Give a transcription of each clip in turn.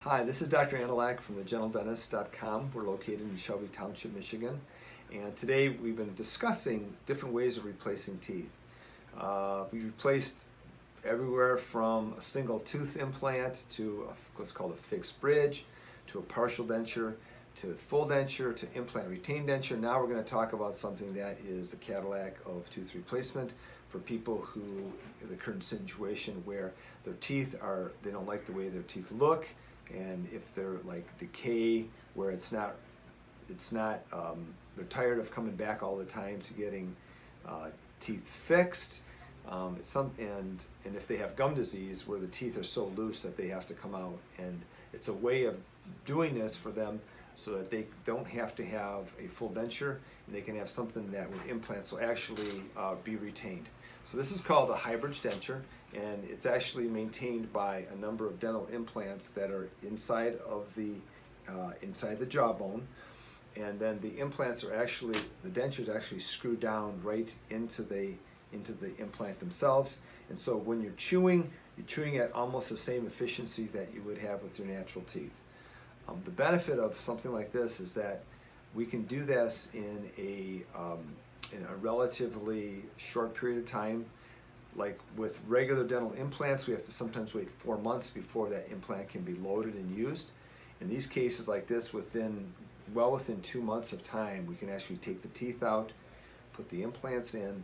Hi, this is Dr. Antolak from thedentaldentist.com. We're located in Shelby Township, Michigan. And today we've been discussing different ways of replacing teeth. We've replaced everywhere from a single tooth implant to what's called a fixed bridge, to a partial denture, to full denture, to implant retained denture. Now we're going to talk about something that is the Cadillac of tooth replacement for people who, in the current situation where their teeth are, they don't like the way their teeth look, and if they're like decay where they're tired of coming back all the time to getting teeth fixed. And if they have gum disease where the teeth are so loose that they have to come out, and it's a way of doing this for them so that they don't have to have a full denture and they can have something that with implants will actually be retained. So this is called a hybrid denture, and it's actually maintained by a number of dental implants that are inside of the jawbone, and then the implants are actually, the dentures actually screw down right into the implant themselves. And so when you're chewing at almost the same efficiency that you would have with your natural teeth. The benefit of something like this is that we can do this in a relatively short period of time. Like with regular dental implants, we have to sometimes wait 4 months before that implant can be loaded and used. In these cases like this, within 2 months of time, we can actually take the teeth out, put the implants in.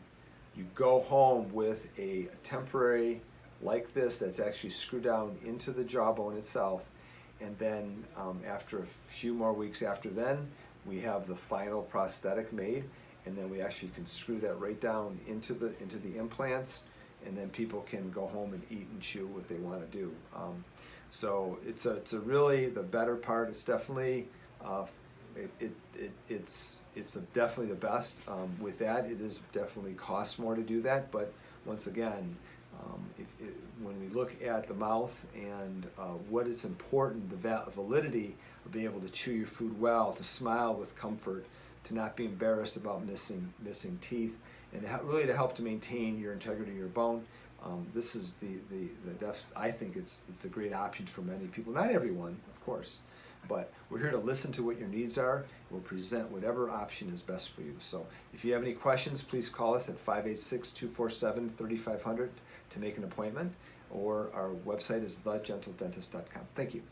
You go home with a temporary like this that's actually screwed down into the jawbone itself, and then after a few more weeks after then, we have the final prosthetic made, and then we actually can screw that right down into the implants, and then people can go home and eat and chew what they want to do. So it's a really the better part. It's definitely it's definitely the best. With that, it is definitely costs more to do that, but once again, when we look at the mouth and what is important, the validity of being able to chew your food well, to smile with comfort, to not be embarrassed about missing teeth, and really to help to maintain your integrity of your bone. This is I think it's a great option for many people. Not everyone, of course, but we're here to listen to what your needs are. We'll present whatever option is best for you. So if you have any questions, please call us at 586-247-3500 to make an appointment, or our website is thedentaldentist.com. Thank you.